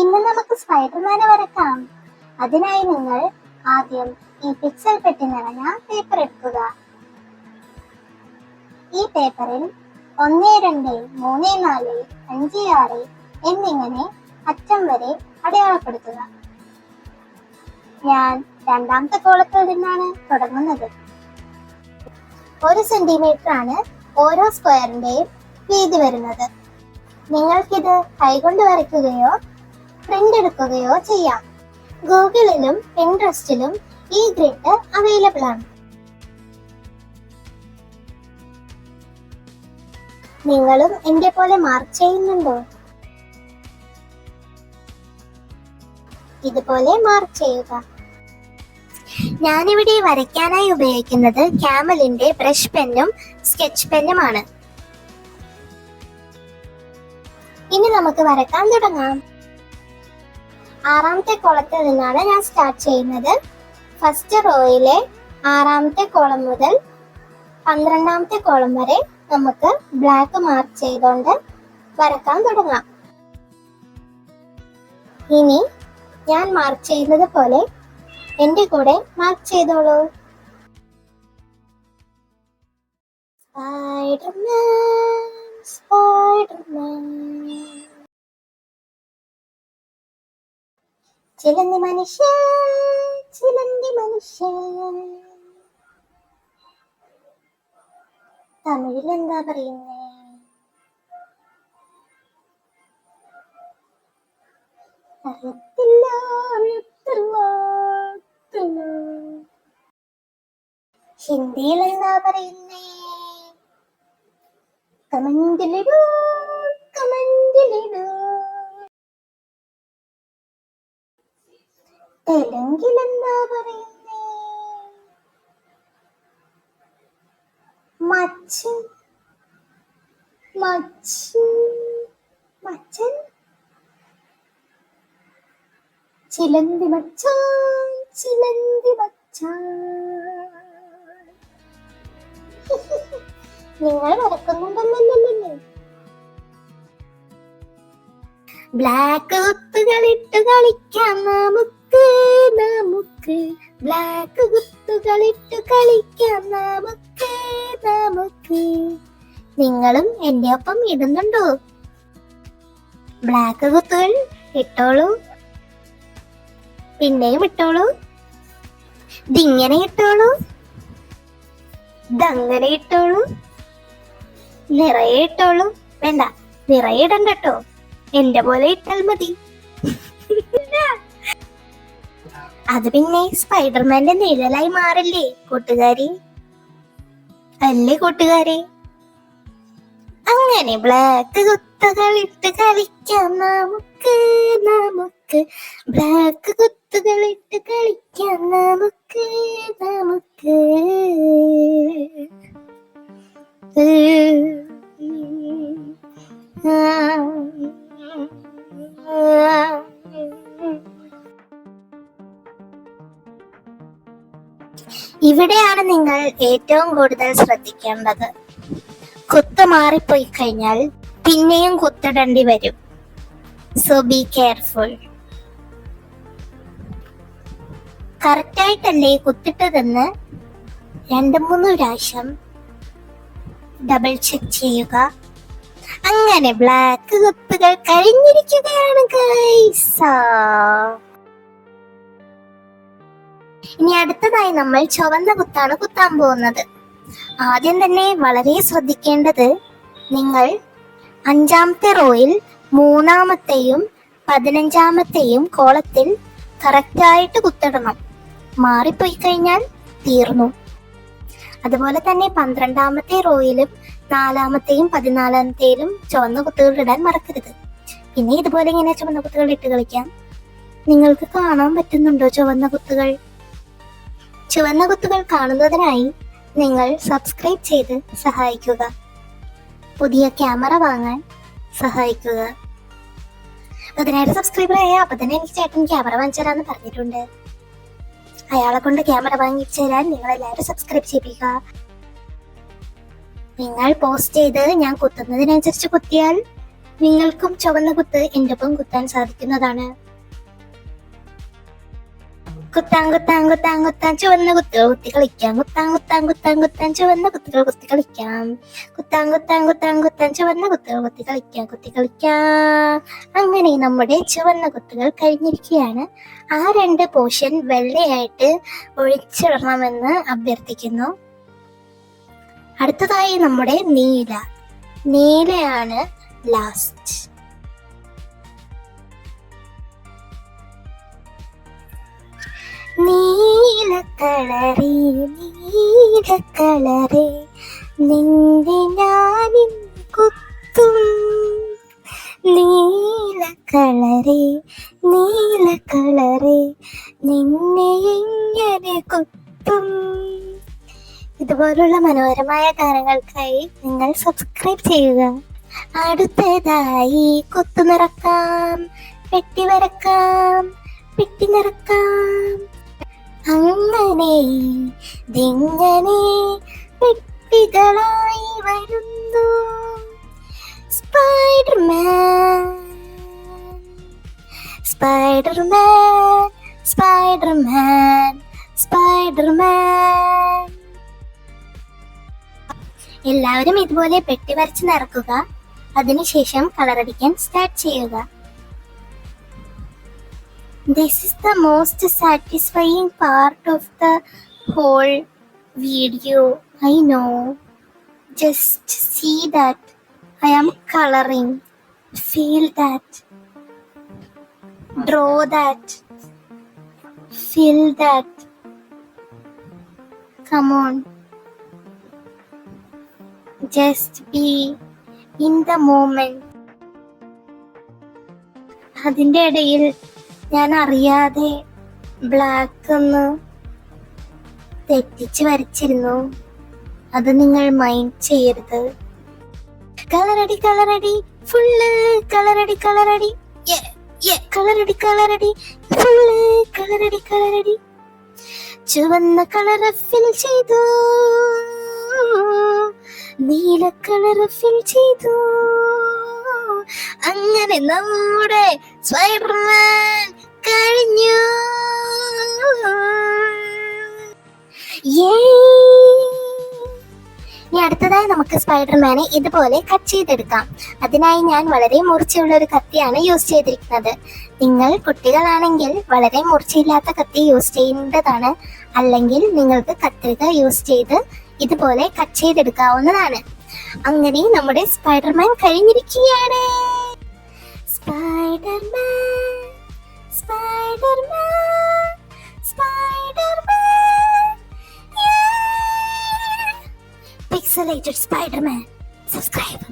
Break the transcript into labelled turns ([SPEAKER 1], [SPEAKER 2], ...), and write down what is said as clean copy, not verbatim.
[SPEAKER 1] ഇന്ന് നമുക്ക് സ്പൈഡർമാനെ വരക്കാം. അതിനായി നിങ്ങൾ ആദ്യം ഈ പിക്സൽ പെട്ടി നിറഞ്ഞ പേപ്പർ എടുക്കുക. ഈ പേപ്പറിൽ 1, 2, 3, 4, 5, 6 എന്നിങ്ങനെ അറ്റം വരെ അടയാളപ്പെടുത്തുക. ഞാൻ രണ്ടാമത്തെ കോളത്തിൽ നിന്നാണ് തുടങ്ങുന്നത്. 1 സെന്റിമീറ്റർ ആണ് ഓരോ സ്ക്വയറിന്റെയും വീതി വരുന്നത്. നിങ്ങൾക്കിത് കൈകൊണ്ട് വരയ്ക്കുകയോ പ്രിന്റ് എടുക്കുകയോ ചെയ്യാം. ഗൂഗിളിലും പിൻട്രസ്റ്റിലും ഈ ഗ്രിഡ് അവൈലബിൾ ആണ്. നിങ്ങളും എന്റെ പോലെ മാർക്ക് ചെയ്യുന്നുണ്ടോ? ഇതുപോലെ മാർക്ക് ചെയ്യുക. ഞാനിവിടെ വരയ്ക്കാനായി ഉപയോഗിക്കുന്നത് ക്യാമലിന്റെ ബ്രഷ് പെന്നും സ്കെച്ച് പെന്നുമാണ്. ഇനി നമുക്ക് വരക്കാൻ തുടങ്ങാം. 6ാമത്തെ കോളത്തിൽ നിന്നാണ് ഞാൻ സ്റ്റാർട്ട് ചെയ്യുന്നത്. ഫസ്റ്റ് റോയിലെ 6ാമത്തെ കോളം മുതൽ 12ാമത്തെ കോളം വരെ നമുക്ക് ബ്ലാക്ക് മാർക്ക് ചെയ്തുകൊണ്ട് വരക്കാൻ തുടങ്ങാം. ഇനി ഞാൻ മാർക്ക് ചെയ്യുന്നത് പോലെ എന്റെ കൂടെ മാർക്ക് ചെയ്തോളൂ. സ്പൈഡർമാൻ, സ്പൈഡർമാൻ, ചിലന്തി മനുഷ്യൻ, ചിലന്തി മനുഷ്യൻ. തമിഴിൽ എന്താ പറയുന്നേ? അറിയത്തില്ല, അറിയത്തില്ല. ഹിന്ദിയിൽ എന്താ പറയുന്നേ? കമന്റിലിടൂ, കമന്റിലിടൂ. തെലുങ്കിൽ എന്താ പറയുന്നേ? മച്ചൻ, മച്ചൻ, മച്ചൻ. ചിലന്തി മച്ചാൻ, ചിലന്തി മച്ചാൻ. നിങ്ങൾ വരക്കുന്നുണ്ടല്ലേ? ബ്ലാക്ക് കുത്തുകളിട്ട് കളിക്കാം നമുക്ക്, നമുക്ക്. ബ്ലാക്ക് കുത്തുകളിട്ട് കളിക്കാം നമുക്ക്, നമുക്ക്. നിങ്ങളും എന്റെ ഒപ്പം ഇടുന്നുണ്ടോ? ബ്ലാക്ക് കുത്തുകൾ ഇട്ടോളൂ, പിന്നെയും ഇട്ടോളൂ. ഇതിങ്ങനെ ഇട്ടോളൂ, ഇതങ്ങനെ ഇട്ടോളൂ, നിറയെ ഇട്ടോളൂ. വേണ്ട, നിറയെ ഇടണ്ട കേട്ടോ, എന്റെ പോലെ ഇട്ടാൽ മതി. അത് പിന്നെ സ്പൈഡർമാന്റെ നിഴലായി മാറില്ലേ കൂട്ടുകാരി? അല്ലേ കൂട്ടുകാരെ? അങ്ങനെ ബ്ലാക്ക് കുത്തുകളിട്ട് കളിക്കാം നമുക്ക്, നമുക്ക്. ബ്ലാക്ക് കുത്തുകളിട്ട് കളിക്കാം നമുക്ക്, നമുക്ക്. ഇവിടെയാണ് നിങ്ങൾ ഏറ്റവും കൂടുതൽ ശ്രദ്ധിക്കേണ്ടത്. കുത്ത് മാറിപ്പോയി കഴിഞ്ഞാൽ പിന്നെയും കുത്തിടേണ്ടി വരും. So be careful. കറക്റ്റായിട്ടല്ലേ കുത്തിട്ടതെന്ന് 2-3 പ്രാവശ്യം ഡബിൾ ചെക്ക് ചെയ്യുക. അങ്ങനെ ബ്ലാക്ക് കുത്തുകൾ കഴിഞ്ഞിരിക്കുകയാണ് ഗൈസ്. ഇനി അടുത്തതായി നമ്മൾ ചുവന്ന കുത്താണ് കുത്താൻ പോകുന്നത്. ആദ്യം തന്നെ വളരെ ശ്രദ്ധിക്കേണ്ടത്, നിങ്ങൾ 5ാമത്തെ റോയിൽ 3ാമത്തെയും 15ാമത്തെയും കോളത്തിൽ കറക്റ്റായിട്ട് കുത്തിടണം. മാറിപ്പോയി കഴിഞ്ഞാൽ തീർന്നു. അതുപോലെ തന്നെ 12ാമത്തെ റോയിലും 4ാമത്തെയും 14ാമത്തെയിലും ചുവന്ന കുത്തുകൾ ഇടാൻ മറക്കരുത്. പിന്നെ ഇതുപോലെ ഇങ്ങനെ ചുവന്ന കുത്തുകൾ ഇട്ട് കളിക്കാം. നിങ്ങൾക്ക് കാണാൻ പറ്റുന്നുണ്ടോ ചുവന്ന കുത്തുകൾ? ചുവന്ന കുത്തുകൾ കാണുന്നതിനായി നിങ്ങൾ സബ്സ്ക്രൈബ് ചെയ്ത് സഹായിക്കുക. പുതിയ ക്യാമറ വാങ്ങാൻ സഹായിക്കുക. 10,000 സബ്സ്ക്രൈബറായ അപ്പൊ തന്നെ എനിക്ക് ചേട്ടൻ ക്യാമറ വാങ്ങിച്ചു തരാന്ന് പറഞ്ഞിട്ടുണ്ട്. അയാളെ കൊണ്ട് ക്യാമറ വാങ്ങിച്ചു തരാൻ നിങ്ങൾ എല്ലാവരും സബ്സ്ക്രൈബ് ചെയ്യിപ്പിക്കുക. നിങ്ങൾ പോസ്റ്റ് ചെയ്ത് ഞാൻ കുത്തുന്നതിനനുസരിച്ച് കുത്തിയാൽ നിങ്ങൾക്കും ചുവന്ന കുത്ത് എൻ്റെ ഒപ്പം കുത്താൻ സാധിക്കുന്നതാണ്. കുത്താൻ കുത്താൻ കുത്താൻ കുത്താൻ ചുവന്ന കുത്തുകൾ കുത്തി കളിക്കാം. കുത്താൻ കുത്താൻ കുത്താൻ കുത്താൻ ചുവന്ന കുത്തുകൾ കുത്തി കളിക്കാം. കുത്താൻ കുത്താൻ കുത്താൻ കുത്താൻ ചുവന്ന കുത്തുകൾ കുത്തി കളിക്കാം. അങ്ങനെ നമ്മുടെ ചുവന്ന കുത്തുകൾ കഴിഞ്ഞിരിക്കുകയാണ്. ആ 2 പോർഷൻ വെള്ളയായിട്ട് ഒഴിച്ചിടണമെന്ന് അഭ്യർത്ഥിക്കുന്നു. അടുത്തതായി നമ്മുടെ നീലയാണ് ലാസ്റ്റ്. നീലക്കളറേ നിന്റെ ഞാനിൻ കുത്തും. നീലക്കളറേ നിന്നെ എങ്ങനെ കുത്തും. ഇതുപോലുള്ള മനോഹരമായ ഗാനങ്ങൾക്കായി നിങ്ങൾ സബ്സ്ക്രൈബ് ചെയ്യുക. അടുത്തതായി കുത്തു നിറക്കാം, പെട്ടി വരക്കാം, പെട്ടി നിറക്കാം. അങ്ങനെ ദിങ്ങനെ പെട്ടികളായി വരുന്നു സ്പൈഡർമാൻ. എല്ലാവരും ഇതുപോലെ പെട്ടി വരച്ച് നിറക്കുക. അതിനുശേഷം കളറടിക്കാൻ സ്റ്റാർട്ട് ചെയ്യുക. This is the most satisfying part of the whole video. I know. Just see that I am coloring. Feel that. Draw that. Feel that. Come on. Just be in the moment. അതിൻ്റെ ഇടയിൽ ഞാൻ അറിയാതെ black ഒന്ന് തെറ്റിച്ച് വരച്ചിരുന്നു. അത് നിങ്ങൾ mind ചെയ്യരുത്. കളറടി full കളറടി full കളറടി. ചുവന്ന കളർ ഫിൽ ചെയ്തു, നീല കളർ ഫിൽ ചെയ്തു. അങ്ങനെ നമ്മുടെ സ്പൈഡർമാൻ കഴിഞ്ഞു. ഇനി അടുത്തതായി നമുക്ക് സ്പൈഡർമാനെ ഇതുപോലെ കട്ട് ചെയ്തെടുക്കാം. അതിനായി ഞാൻ വളരെ മൂർച്ചയുള്ള ഒരു കത്തിയാണ് യൂസ് ചെയ്തിരിക്കുന്നത്. നിങ്ങൾ കുട്ടികളാണെങ്കിൽ വളരെ മൂർച്ചയില്ലാത്ത കത്തി യൂസ് ചെയ്യേണ്ടതാണ്. അല്ലെങ്കിൽ നിങ്ങൾക്ക് കത്രിക യൂസ് ചെയ്ത് ഇതുപോലെ കട്ട് ചെയ്തെടുക്കാവുന്നതാണ്. അങ്ങനെ നമ്മുടെ സ്പൈഡർമാൻ കഴിഞ്ഞിരിക്കുകയാണ്. Pixelated Spider-Man. Subscribe.